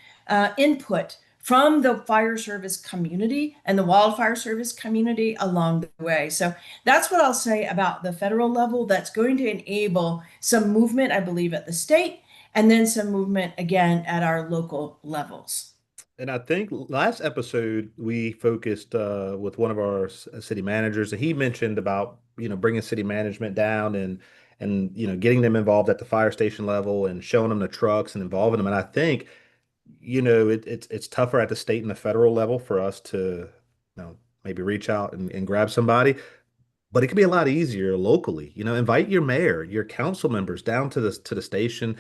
input from the fire service community and the wildfire service community along the way. So that's what I'll say about the federal level. That's going to enable some movement, I believe, at the state, and then some movement again at our local levels. And I think last episode we focused with one of our city managers, and he mentioned about bringing city management down and getting them involved at the fire station level and showing them the trucks and involving them. And I think it's tougher at the state and the federal level for us to maybe reach out and grab somebody, but it can be a lot easier locally. Invite your mayor, your council members down to the station.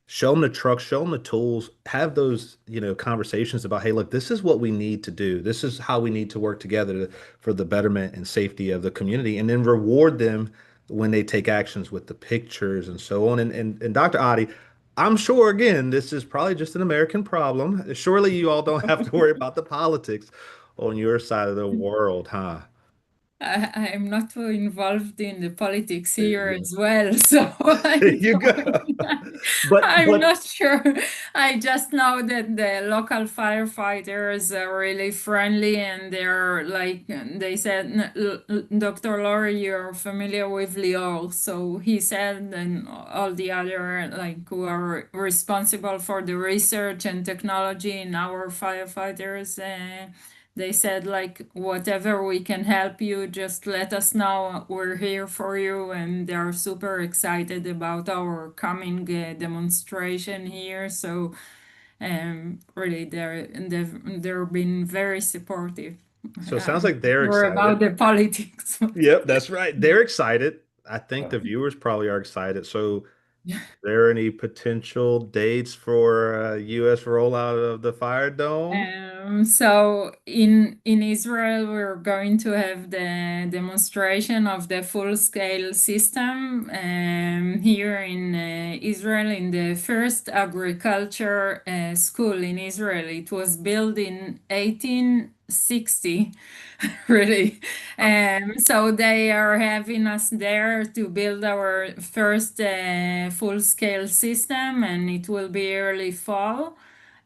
Show them the trucks, show them the tools, have those, conversations about, hey, look, this is what we need to do. This is how we need to work together for the betterment and safety of the community, and then reward them when they take actions with the pictures and so on. And Dr. Adi, I'm sure, again, this is probably just an American problem. Surely you all don't have to worry about the politics on your side of the world, huh? I'm not too involved in the politics There here you as well, so There you go. I'm But not sure. I just know that the local firefighters are really friendly, and they're like they said, Dr. Laurie, you're familiar with Lior, so he said, and all the other who are responsible for the research and technology in our firefighters. They said, whatever we can help you, just let us know. We're here for you. And they're super excited about our coming demonstration here. So really, they're been very supportive. so it sounds like they're More about excited. the politics. Yep, that's right. They're excited. I think the viewers probably are excited. So, there any potential dates for U.S. rollout of the FireDome? So in Israel, we're going to have the demonstration of the full-scale system here in Israel, in the first agriculture school in Israel. It was built in 1860, really. So they are having us there to build our first full-scale system, and it will be early fall.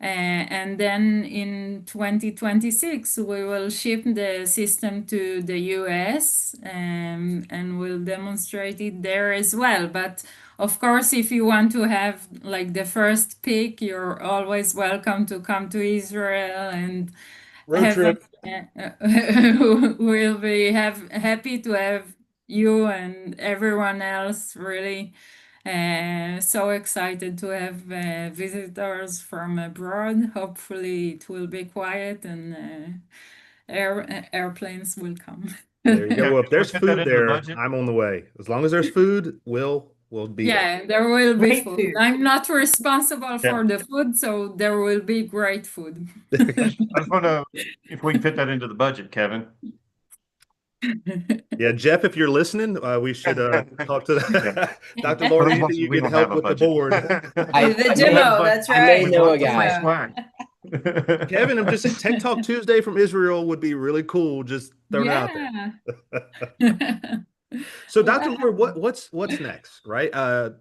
And then in 2026, we will ship the system to the US, and we'll demonstrate it there as well. But of course, if you want to have the first pick, you're always welcome to come to Israel and Road trip. we'll be happy to have you and everyone else really So excited to have visitors from abroad. Hopefully it will be quiet and airplanes will come. There you go. Yeah, Well, if can we there's fit that food into the there, budget? I'm on the way. As long as there's food, we'll be there. Yeah, there will be Great food. food. I'm not responsible Yeah. for the food, so there will be great food. I just want to know if we can fit that into the budget, Kevin. Yeah, Jeff, if you're listening, we should talk to Dr. For Laura. those Anything you we can don't have help a with the budget. board. I The may demo, have- that's I may right. know a We want guy. swag. Kevin, I'm just saying Tech Talk Tuesday from Israel would be really cool. Just throwing it out there. Yeah. So, Dr. Laura, what's next, right?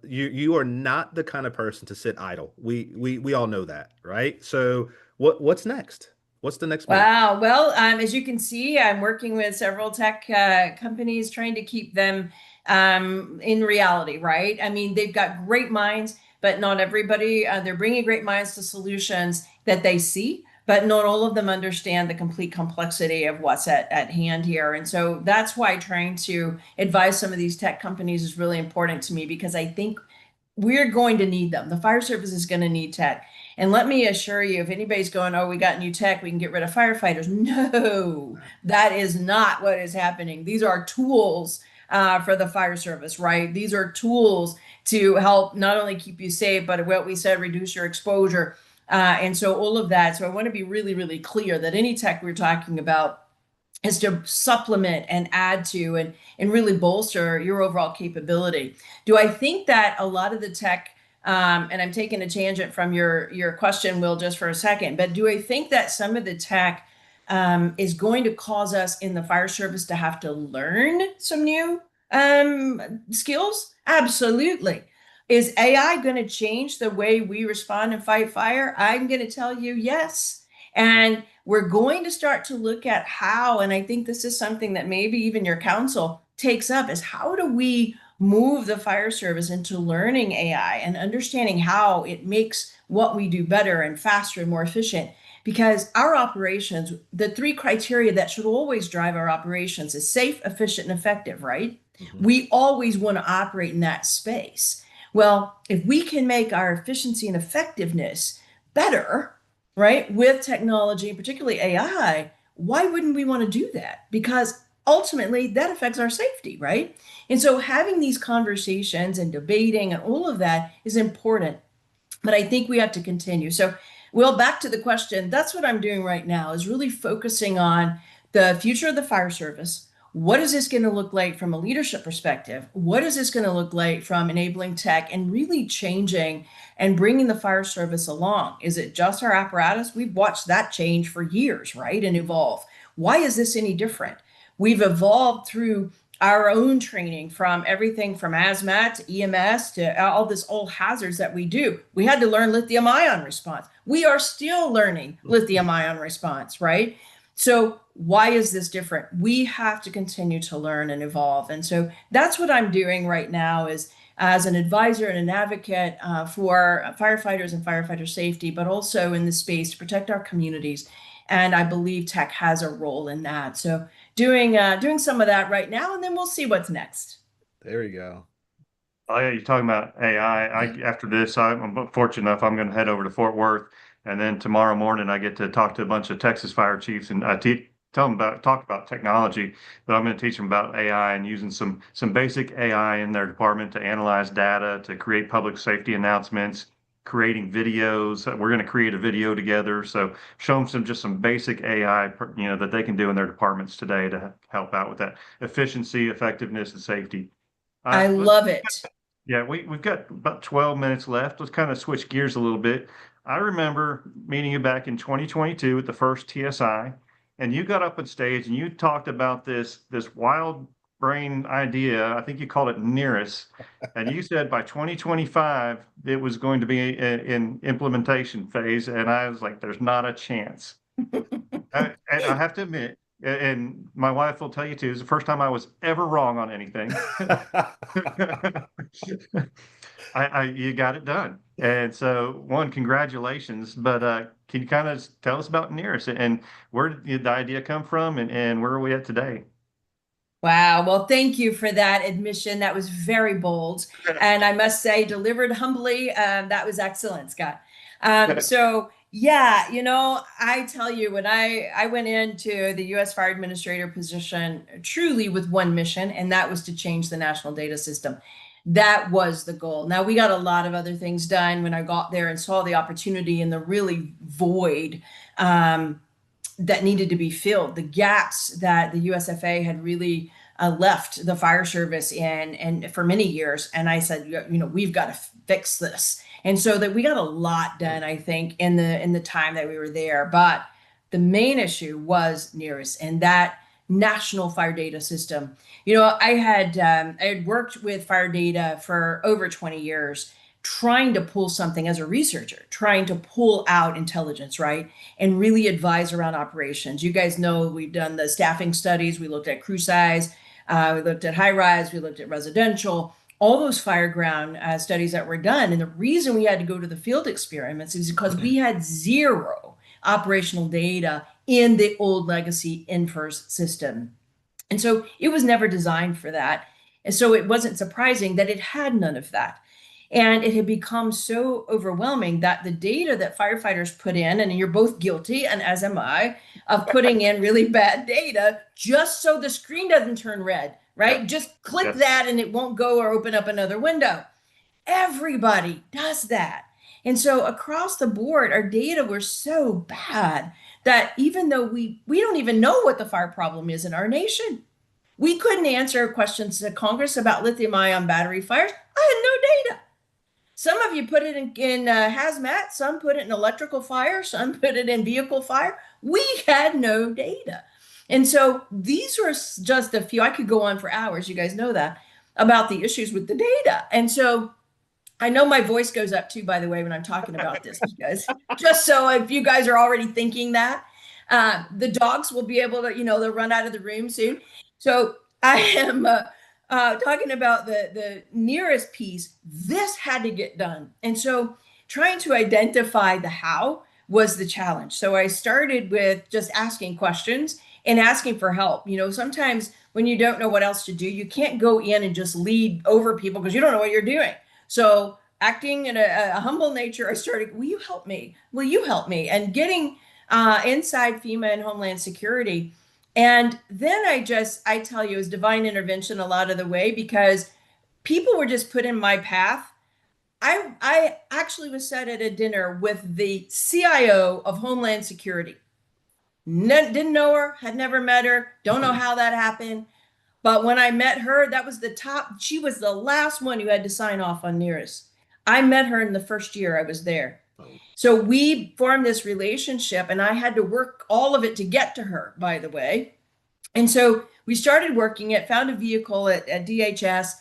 You are not the kind of person to sit idle. We all know that, right? So, what's next? What's the next move? Wow. Well, as you can see, I'm working with several tech companies trying to keep them in reality, right? I mean, they've got great minds, but not everybody, they're bringing great minds to solutions that they see, but not all of them understand the complete complexity of what's at hand here. And so that's why trying to advise some of these tech companies is really important to me, because I think we're going to need them. The fire service is going to need tech. And let me assure you, if anybody's going, oh, we got new tech, we can get rid of firefighters. No, that is not what is happening. These are tools for the fire service, right? These are tools to help not only keep you safe, but what we said, reduce your exposure. And so all of that. So I want to be really, really clear that any tech we're talking about is to supplement and add to and really bolster your overall capability. Do I think that a lot of the tech, and I'm taking a tangent from your question, Will, just for a second, but do I think that some of the tech is going to cause us in the fire service to have to learn some new skills? Absolutely. Is AI going to change the way we respond and fight fire? I'm going to tell you yes. And we're going to start to look at how, and I think this is something that maybe even your council takes up, is how do we move the fire service into learning AI and understanding how it makes what we do better and faster and more efficient? Because our operations, the three criteria that should always drive our operations is safe, efficient, and effective, right? Mhm. We always want to operate in that space. Well, if we can make our efficiency and effectiveness better, right, with technology, particularly AI, why wouldn't we want to do that? Because ultimately that affects our safety, right? And so having these conversations and debating and all of that is important. But I think we have to continue. So, Will, back to the question, that's what I'm doing right now, is really focusing on the future of the fire service. What is this going to look like from a leadership perspective? What is this going to look like from enabling tech and really changing and bringing the fire service along? Is it just our apparatus? We've watched that change for years, right? And evolve. Why is this any different? We've evolved through our own training, from everything from hazmat to EMS to all this old hazards that we do. We had to learn lithium ion response. We are still learning lithium ion response, right? So why is this different? We have to continue to learn and evolve. And so that's what I'm doing right now, is as an advisor and an advocate for firefighters and firefighter safety, but also in the space to protect our communities. And I believe tech has a role in that. So doing some of that right now, and then we'll see what's next. There you go. Oh yeah, you're talking about AI. After this, I'm fortunate enough, I'm going to head over to Fort Worth, and then tomorrow morning I get to talk to a bunch of Texas fire chiefs and tell them talk about technology. But I'm going to teach them about AI and using some basic AI in their department to analyze data, to create public safety announcements, creating videos. We're going to create a video together. So show them some basic AI, that they can do in their departments today to help out with that efficiency, effectiveness, and safety. I love it. Yeah, we've got about 12 minutes left. Let's kind of switch gears a little bit. I remember meeting you back in 2022 at the first TSI, and you got up on stage and you talked about this wild brain idea. I think you called it NEARIS, and you said by 2025 it was going to be in implementation phase, and I was like, "There's not a chance." And I have to admit, and my wife will tell you too, it's the first time I was ever wrong on anything. You got it done. And so, one, congratulations. But can you kind of tell us about NEARIS and where did the idea come from, and where are we at today? Wow. Well, thank you for that admission. That was very bold. And I must say, delivered humbly, that was excellent, Scott. So, yeah, I tell you, when I went into the U.S. Fire Administrator position truly with one mission, and that was to change the national data system. That was the goal. Now, we got a lot of other things done when I got there and saw the opportunity and the really void. That needed to be filled, the gaps that the USFA had really left the fire service in and for many years. And I said, we've got to fix this. And so that we got a lot done, I think, in the time that we were there. But the main issue was NEARIS and that national fire data system. I had worked with fire data for over 20 years, trying to pull something as a researcher, trying to pull out intelligence, right? And really advise around operations. You guys know we've done the staffing studies. We looked at crew size, we looked at high rise, we looked at residential, all those fireground studies that were done. And the reason we had to go to the field experiments is because we had zero operational data in the old legacy INFIRS system. And so it was never designed for that. And so it wasn't surprising that it had none of that. And it had become so overwhelming that the data that firefighters put in, and you're both guilty, and as am I, of putting in really bad data just so the screen doesn't turn red, right? Just click that and it won't go or open up another window. Everybody does that. And so across the board, our data were so bad that even though we don't even know what the fire problem is in our nation, we couldn't answer questions to Congress about lithium-ion battery fires. I had no data. Some of you put it in hazmat, some put it in electrical fire, some put it in vehicle fire. We had no data. And so these were just a few, I could go on for hours, you guys know that, about the issues with the data. And so I know my voice goes up too, by the way, when I'm talking about this, because just so if you guys are already thinking that, the dogs will be able to, they'll run out of the room soon. So I am talking about the NEARIS piece. This had to get done. And so trying to identify the how was the challenge. So I started with just asking questions and asking for help. Sometimes when you don't know what else to do, you can't go in and just lead over people because you don't know what you're doing. So acting in a humble nature, I started, will you help me? Will you help me? And getting inside FEMA and Homeland Security. And then I tell you, it was divine intervention a lot of the way because people were just put in my path. I actually was sat at a dinner with the CIO of Homeland Security. Didn't know her, had never met her, don't know how that happened. But when I met her, that was she was the last one who had to sign off on NEARIS. I met her in the first year I was there. So we formed this relationship and I had to work all of it to get to her, by the way. And so we started working it, found a vehicle at DHS,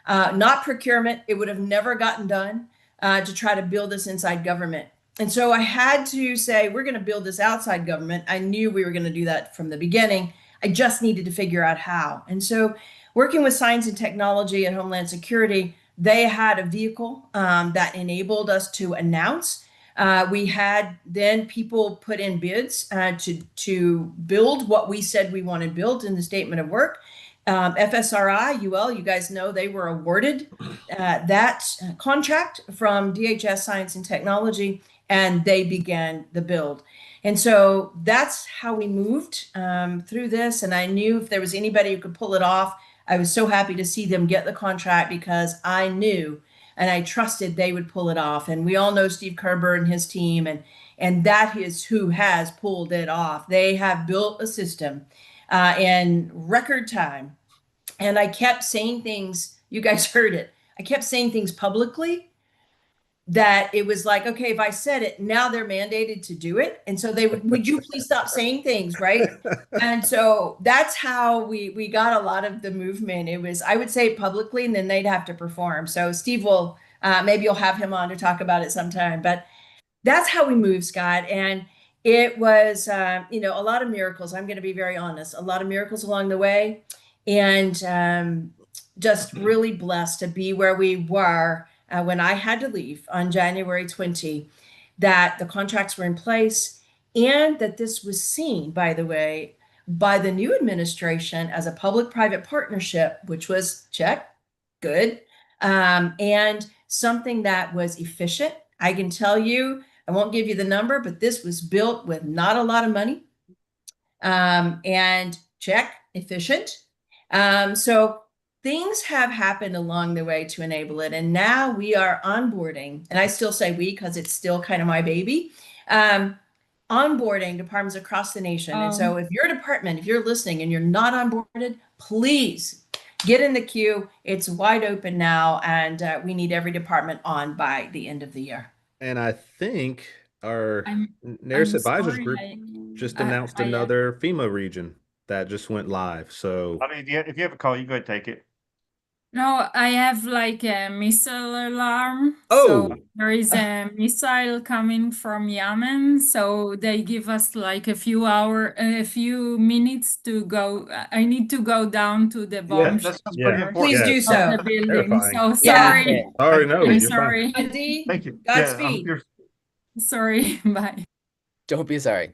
not procurement. It would have never gotten done to try to build this inside government. And so I had to say, we're going to build this outside government. I knew we were going to do that from the beginning. I just needed to figure out how. And so working with science and technology at Homeland Security, they had a vehicle that enabled us to announce. We had then people put in bids to build what we said we wanted built in the statement of work. FSRI, you guys know they were awarded that contract from DHS Science and Technology, and they began the build. And so that's how we moved through this. And I knew if there was anybody who could pull it off, I was so happy to see them get the contract because I knew and I trusted they would pull it off. And we all know Steve Kerber and his team, and that is who has pulled it off. They have built a system in record time. And I kept saying things, you guys heard it. I kept saying things publicly that it was like, okay, if I said it, now they're mandated to do it. And so they would you please stop saying things, right? And so that's how we got a lot of the movement. It was, I would say it publicly and then they'd have to perform. So Steve will, maybe you'll have him on to talk about it sometime, but that's how we move, Scott. And it was, a lot of miracles. I'm going to be very honest, a lot of miracles along the way, and just really blessed to be where we were when I had to leave on January 20, that the contracts were in place and that this was seen, by the way, by the new administration as a public-private partnership, which was check, good, and something that was efficient. I can tell you, I won't give you the number, but this was built with not a lot of money, and check, efficient. So things have happened along the way to enable it. And now we are onboarding, and I still say we because it's still kind of my baby, onboarding departments across the nation. And so if your department, if you're listening and you're not onboarded, please get in the queue. It's wide open now, and we need every department on by the end of the year. And I think our NEARIS I'm Advisors sorry, Group just announced another FEMA region that just went live. So I mean, if you have a call, you go ahead and take it. No, I have like a missile alarm. Oh. So there is a missile coming from Yemen. So they give us like a few minutes to go. I need to go down to the bomb That's Yeah. pretty important. Please do of so. the building. Terrifying. So Yeah. sorry. Sorry, no, I'm you're sorry. Andy, Thank you. Godspeed. Sorry. Bye. Don't be sorry.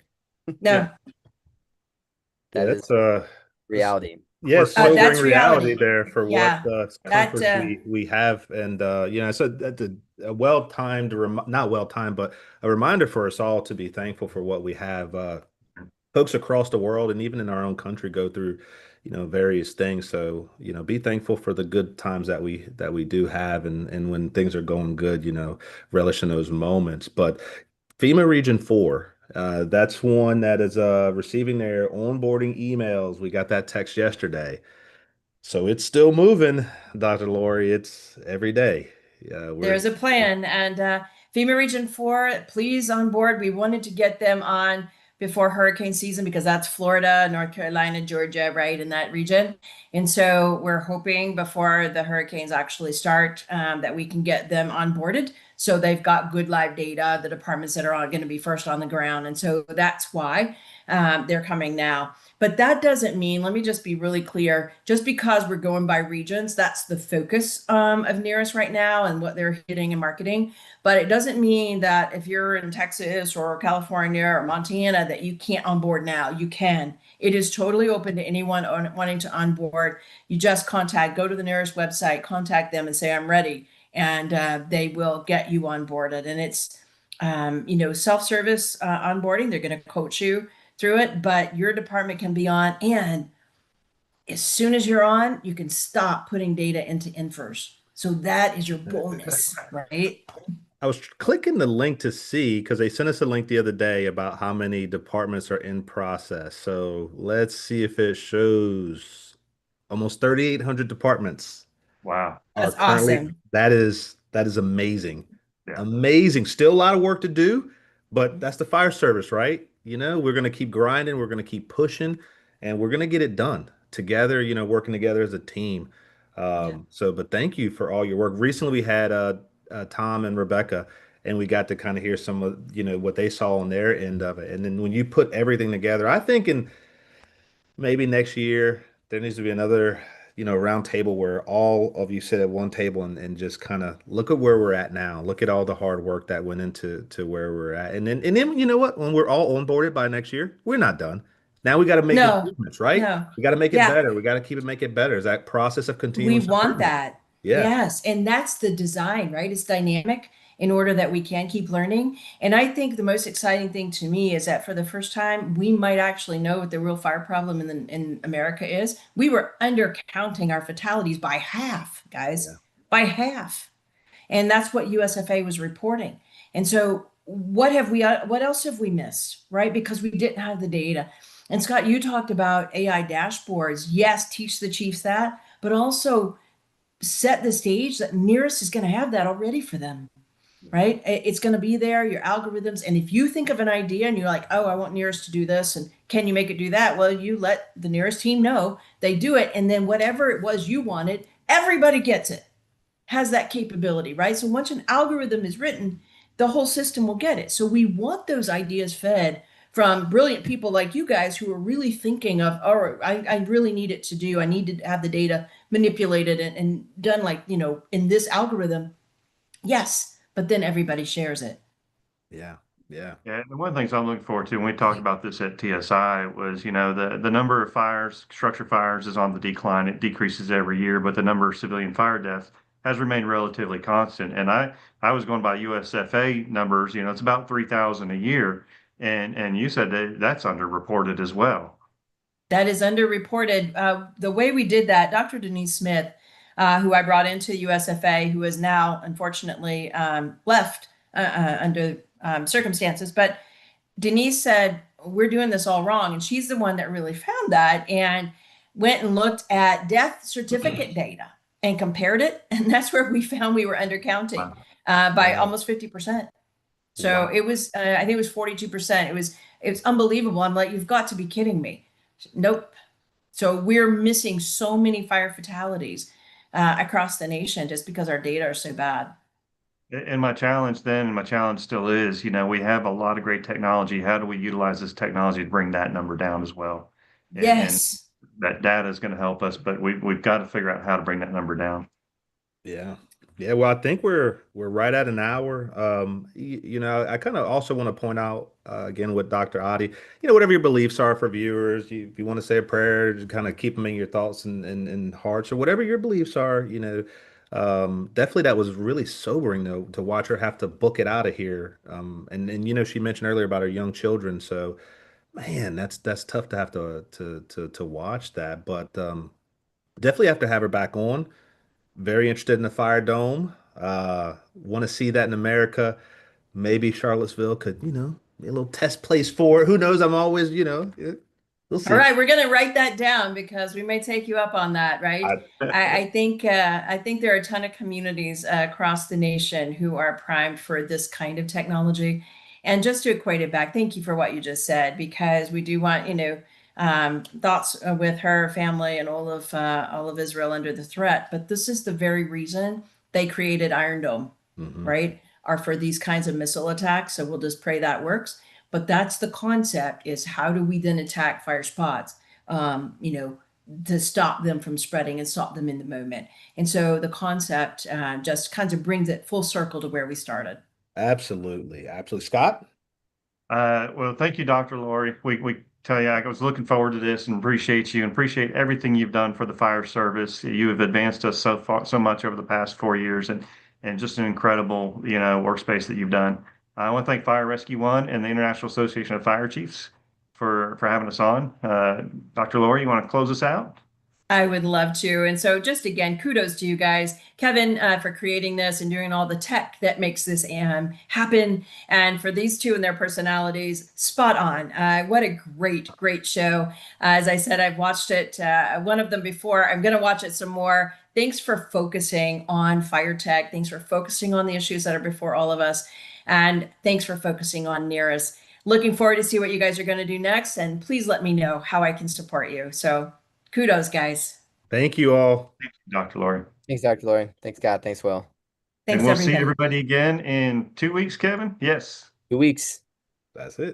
No. Yeah. That is that's reality. yes, That's sobering reality reality. there for Yeah. what That, comforts we have, and so that's a well-timed, not well-timed, but a reminder for us all to be thankful for what we have. Folks across the world and even in our own country go through, various things. So, be thankful for the good times that we do have, and when things are going good, relish in those moments. But FEMA Region 4. That's one that is receiving their onboarding emails. We got that text yesterday. So it's still moving, Dr. Lori. It's every day. there's a plan. And FEMA Region 4, please on board. We wanted to get them on before hurricane season because that's Florida, North Carolina, Georgia, right in that region. And so we're hoping before the hurricanes actually start that we can get them onboarded. So they've got good live data, the departments that are going to be first on the ground. And so that's why they're coming now. But that doesn't mean, let me just be really clear, just because we're going by regions, that's the focus of NEARIS right now and what they're hitting and marketing. But it doesn't mean that if you're in Texas or California or Montana that you can't onboard now. You can. It is totally open to anyone wanting to onboard. You just go to the NEARIS website, contact them and say, I'm ready. And they will get you onboarded. And it's, self-service onboarding. They're going to coach you through it, but your department can be on. And as soon as you're on, you can stop putting data into infers. So that is your bonus, right? I was clicking the link to see because they sent us a link the other day about how many departments are in process. So let's see if it shows almost 3,800 departments. Wow. That's currently, awesome. That is amazing. Yeah. Amazing. Still a lot of work to do, but that's the fire service, right? We're going to keep grinding, we're going to keep pushing, and we're going to get it done together, working together as a team. But thank you for all your work. Recently, we had Tom and Rebecca, and we got to kind of hear some of, what they saw on their end of it. And then when you put everything together, I think in maybe next year, there needs to be another, round table where all of you sit at one table and just kind of look at where we're at now. Look at all the hard work that went into where we're at. And then you know what? When we're all onboarded by next year, we're not done. Now we got to make improvements, right? No. We got to make it better. We got to make it better. Is that process of continuous We want improvement. that. Yeah. Yes. And that's the design, right? It's dynamic in order that we can keep learning. And I think the most exciting thing to me is that for the first time, we might actually know what the real fire problem in America is. We were undercounting our fatalities by half, guys, by half. And that's what USFA was reporting. And so what else have we missed, right? Because we didn't have the data. And Scott, you talked about AI dashboards. Yes, teach the chiefs that, but also set the stage that NEARIS is going to have that already for them, right? It's going to be there, your algorithms. And if you think of an idea and you're like, oh, I want NEARIS to do this, and can you make it do that? Well, you let the NEARIS team know, they do it. And then whatever it was you wanted, everybody gets it, has that capability, right? So once an algorithm is written, the whole system will get it. So we want those ideas fed from brilliant people like you guys who are really thinking of, oh, I really need it to do, I need to have the data manipulated and done like, in this algorithm. Yes, but then everybody shares it. Yeah. Yeah. Yeah, and one of the things I'm looking forward to, and we talked about this at TSI, was, the number of fires, structure fires is on the decline. It decreases every year, but the number of civilian fire deaths has remained relatively constant. And I was going by USFA numbers, it's about 3,000 a year. And you said that that's underreported as well. That is underreported. The way we did that, Dr. Denise Smith, who I brought into USFA, who is now unfortunately left under circumstances, but Denise said, we're doing this all wrong. And she's the one that really found that and went and looked at death certificate data and compared it. And that's where we found we were undercounting Wow. by Wow. almost 50%. So Wow. it was, I think it was 42%. It was unbelievable. I'm like, you've got to be kidding me. Nope. So we're missing so many fire fatalities across the nation just because our data are so bad. And my challenge then, and my challenge still is, we have a lot of great technology. How do we utilize this technology to bring that number down as well? And Yes. that data is going to help us, but we've got to figure out how to bring that number down. Yeah. Yeah, well, I think we're right at an hour. I kind of also want to point out again with Dr. Adi, whatever your beliefs are for viewers, if you want to say a prayer, just kind of keep them in your thoughts and hearts or whatever your beliefs are, definitely that was really sobering though to watch her have to book it out of here. And she mentioned earlier about her young children, so man, that's tough to have to watch that, but definitely have to have her back on. Very interested in the FireDome. Want to see that in America. Maybe Charlottesville could, be a little test place for it. Who knows? I'm always, yeah, we'll All see. right, we're going to write that down because we may take you up on that, right? I think there are a ton of communities across the nation who are primed for this kind of technology. And just to equate it back, thank you for what you just said, because we do want, thoughts with her family and all of Israel under the threat. But this is the very reason they created Iron Dome, Hmm. right? Are for these kinds of missile attacks. So we'll just pray that works. But that's the concept: is how do we then attack fire spots, to stop them from spreading and stop them in the moment. And so the concept just kind of brings it full circle to where we started. Absolutely. Absolutely. Scott? Well, thank you, Dr. Lori. We tell you, I was looking forward to this and appreciate you and appreciate everything you've done for the fire service. You have advanced us so far, so much over the past 4 years, and just an incredible, workspace that you've done. I want to thank Fire Rescue One and the International Association of Fire Chiefs for having us on. Dr. Lori, you want to close us out? I would love to. And so, just again, kudos to you guys, Kevin, for creating this and doing all the tech that makes this happen. And for these two and their personalities, spot on. What a great, great show. As I said, I've watched it, one of them before. I'm going to watch it some more. Thanks for focusing on fire tech. Thanks for focusing on the issues that are before all of us. And thanks for focusing on NEARIS. Looking forward to see what you guys are going to do next. And please let me know how I can support you. So, kudos, guys. Thank you all. Thank you, Dr. Lori. Thanks, Dr. Lori. Thanks, Scott. Thanks, Will. And Thanks, we'll see everybody. everybody again in 2 weeks, Kevin. Yes. 2 weeks. That's it.